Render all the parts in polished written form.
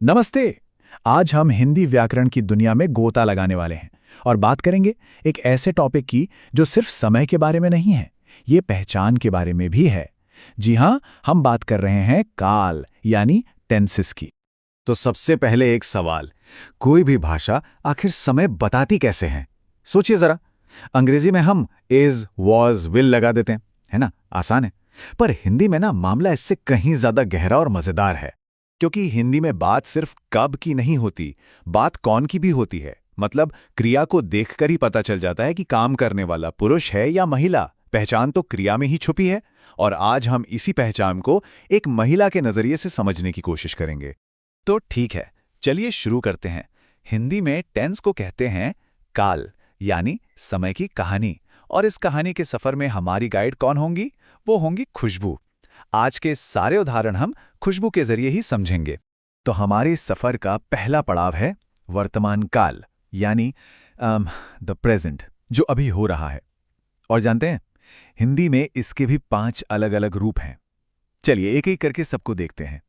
नमस्ते। आज हम हिंदी व्याकरण की दुनिया में गोता लगाने वाले हैं और बात करेंगे एक ऐसे टॉपिक की जो सिर्फ समय के बारे में नहीं है, ये पहचान के बारे में भी है। जी हाँ, हम बात कर रहे हैं काल यानी टेंसेस की। तो सबसे पहले एक सवाल, कोई भी भाषा आखिर समय बताती कैसे है? सोचिए जरा, अंग्रेजी में हम इज, वॉज, विल लगा देते हैं, है ना? आसान है। पर हिंदी में ना मामला इससे कहीं ज्यादा गहरा और मजेदार है, क्योंकि हिंदी में बात सिर्फ कब की नहीं होती, बात कौन की भी होती है। मतलब क्रिया को देखकर ही पता चल जाता है कि काम करने वाला पुरुष है या महिला। पहचान तो क्रिया में ही छुपी है, और आज हम इसी पहचान को एक महिला के नजरिए से समझने की कोशिश करेंगे। तो ठीक है, चलिए शुरू करते हैं। हिंदी में टेंस को कहते हैं काल यानी समय की कहानी। और इस कहानी के सफर में हमारी गाइड कौन होंगी? वो होंगी खुशबू। आज के सारे उदाहरण हम खुशबू के जरिए ही समझेंगे। तो हमारे इस सफर का पहला पड़ाव है वर्तमान काल यानी द प्रेजेंट, जो अभी हो रहा है। और जानते हैं, हिंदी में इसके भी 5 अलग अलग रूप हैं। चलिए एक एक करके सबको देखते हैं।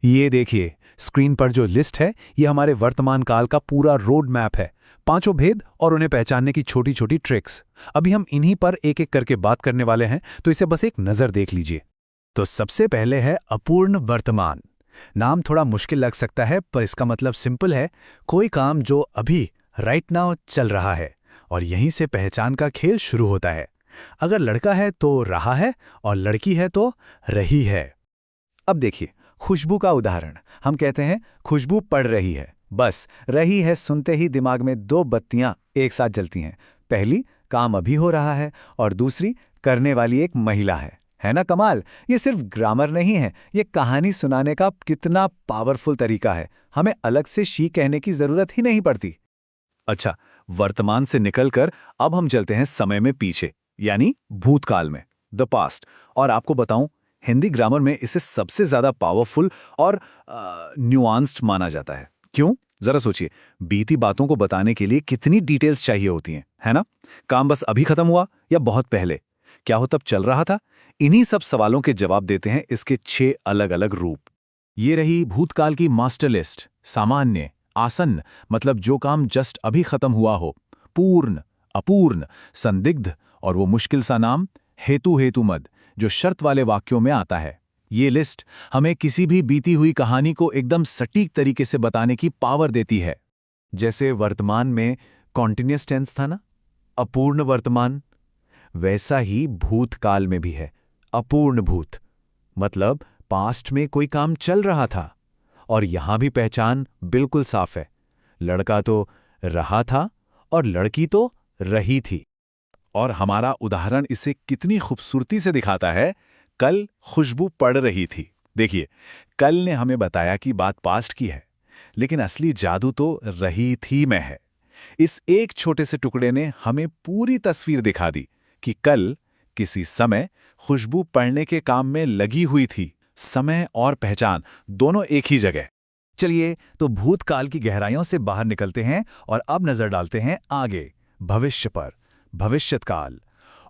ये देखिए, स्क्रीन पर जो लिस्ट है, ये हमारे वर्तमान काल का पूरा रोड मैप है। 5 भेद और उन्हें पहचानने की छोटी छोटी ट्रिक्स। अभी हम इन्हीं पर एक एक करके बात करने वाले हैं, तो इसे बस एक नज़र देख लीजिए। तो सबसे पहले है अपूर्ण वर्तमान। नाम थोड़ा मुश्किल लग सकता है, पर इसका मतलब सिंपल है, कोई काम जो अभी राइट नाउ चल रहा है, और यहीं से पहचान का खेल शुरू होता है। अगर लड़का है तो रहा है, और लड़की है तो रही है। अब देखिए खुशबू का उदाहरण। हम कहते हैं खुशबू पड़ रही है। बस रही है सुनते ही दिमाग में 2 बत्तियां एक साथ जलती हैं। पहली, काम अभी हो रहा है, और दूसरी, करने वाली एक महिला है ना कमाल? ये सिर्फ ग्रामर नहीं है, ये कहानी सुनाने का कितना पावरफुल तरीका है। हमें अलग से शी कहने की जरूरत ही नहीं पड़ती। अच्छा, वर्तमान से निकलकर अब हम चलते हैं समय में पीछे, यानी भूतकाल में, द पास्ट। और आपको बताऊं, हिंदी ग्रामर में इसे सबसे ज्यादा पावरफुल और न्यूआंस्ड माना जाता है। क्यों? जरा सोचिए, बीती बातों को बताने के लिए कितनी डिटेल्स चाहिए होती हैं, है ना? काम बस अभी खत्म हुआ या बहुत पहले? क्या हो तब चल रहा था? इन्हीं सब सवालों के जवाब देते हैं इसके 6 अलग अलग रूप। ये रही भूतकाल की मास्टर लिस्ट। सामान्य, आसन्न मतलब जो काम जस्ट अभी खत्म हुआ हो। पूर्ण, अपूर्ण, संदिग्ध, और वो मुश्किल सा नाम हेतु हेतुमद, जो शर्त वाले वाक्यों में आता है। ये लिस्ट हमें किसी भी बीती हुई कहानी को एकदम सटीक तरीके से बताने की पावर देती है। जैसे वर्तमान में कॉन्टिन्यूअस टेंस था ना, अपूर्ण वर्तमान, वैसा ही भूतकाल में भी है अपूर्ण भूत। मतलब पास्ट में कोई काम चल रहा था, और यहां भी पहचान बिल्कुल साफ है। लड़का तो रहा था और लड़की तो रही थी। और हमारा उदाहरण इसे कितनी खूबसूरती से दिखाता है। कल खुशबू पड़ रही थी। देखिए, कल ने हमें बताया कि बात पास्ट की है, लेकिन असली जादू तो रही थी में है। इस एक छोटे से टुकड़े ने हमें पूरी तस्वीर दिखा दी कि कल किसी समय खुशबू पड़ने के काम में लगी हुई थी। समय और पहचान दोनों एक ही जगह। चलिए तो भूतकाल की गहराइयों से बाहर निकलते हैं और अब नजर डालते हैं आगे, भविष्य पर, भविष्यत्काल।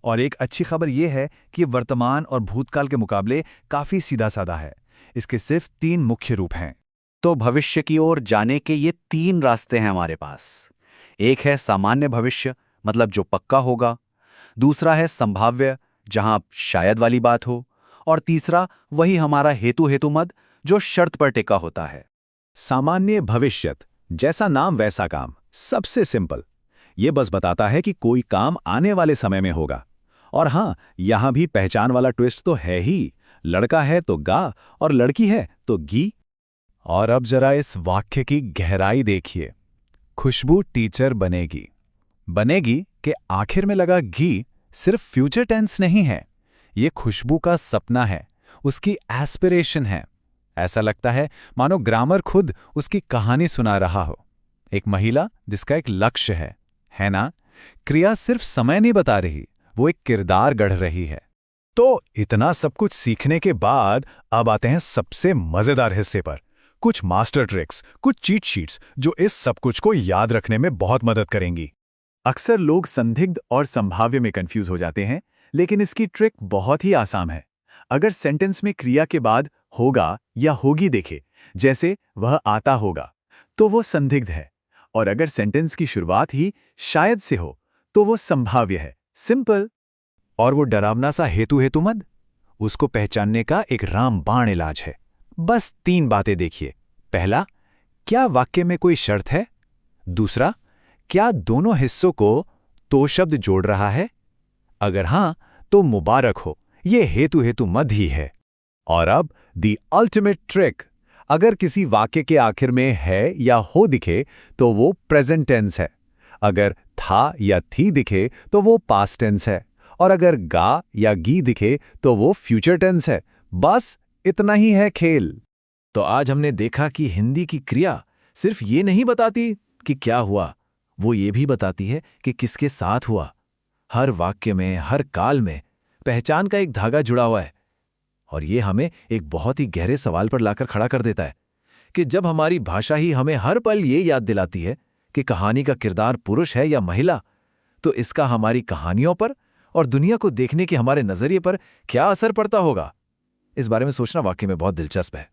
और एक अच्छी खबर यह है कि वर्तमान और भूतकाल के मुकाबले काफी सीधा साधा है। इसके सिर्फ 3 मुख्य रूप हैं। तो भविष्य की ओर जाने के ये 3 रास्ते हैं हमारे पास। एक है सामान्य भविष्य, मतलब जो पक्का होगा। दूसरा है संभाव्य, जहां शायद वाली बात हो। और तीसरा वही हमारा हेतु हेतुमद, जो शर्त पर टिका होता है। सामान्य भविष्यत, जैसा नाम वैसा काम, सबसे सिंपल। ये बस बताता है कि कोई काम आने वाले समय में होगा। और हां, यहां भी पहचान वाला ट्विस्ट तो है ही। लड़का है तो गा, और लड़की है तो गी। और अब जरा इस वाक्य की गहराई देखिए। खुशबू टीचर बनेगी। बनेगी के आखिर में लगा घी सिर्फ फ्यूचर टेंस नहीं है। ये खुशबू का सपना है, उसकी एस्पिरेशन है। ऐसा लगता है मानो ग्रामर खुद उसकी कहानी सुना रहा हो। एक महिला जिसका एक लक्ष्य है ना? क्रिया सिर्फ समय नहीं बता रही, वो एक किरदार गढ़ रही है। तो इतना सब कुछ सीखने के बाद अब आते हैं सबसे मजेदार हिस्से पर। कुछ मास्टर ट्रिक्स, कुछ चीट शीट्स जो इस सब कुछ को याद रखने में बहुत मदद करेंगी। अक्सर लोग संदिग्ध और संभाव्य में कंफ्यूज हो जाते हैं, लेकिन इसकी ट्रिक बहुत ही आसान है। अगर सेंटेंस में क्रिया के बाद होगा या होगी देखे, जैसे वह आता होगा तो वो संदिग्ध है, और अगर सेंटेंस की शुरुआत ही शायद से हो तो वो संभाव्य है, सिंपल। और वो डरावना सा हेतु मद, उसको पहचानने का एक रामबाण इलाज है। बस 3 बातें देखिए। पहला, क्या वाक्य में कोई शर्त है? दूसरा, क्या दोनों हिस्सों को तो शब्द जोड़ रहा है? अगर हां, तो मुबारक हो, ये हेतु मद ही है। और अब द अल्टीमेट ट्रिक, अगर किसी वाक्य के आखिर में है या हो दिखे तो वो प्रेजेंट टेंस है, अगर था या थी दिखे तो वो पास्ट टेंस है, और अगर गा या गी दिखे तो वो फ्यूचर टेंस है। बस इतना ही है खेल। तो आज हमने देखा कि हिंदी की क्रिया सिर्फ ये नहीं बताती कि क्या हुआ, वो ये भी बताती है कि किसके साथ हुआ। हर वाक्य में, हर काल में पहचान का एक धागा जुड़ा हुआ है। और ये हमें एक बहुत ही गहरे सवाल पर लाकर खड़ा कर देता है कि जब हमारी भाषा ही हमें हर पल ये याद दिलाती है कि कहानी का किरदार पुरुष है या महिला, तो इसका हमारी कहानियों पर और दुनिया को देखने के हमारे नजरिए पर क्या असर पड़ता होगा। इस बारे में सोचना वाकई में बहुत दिलचस्प है।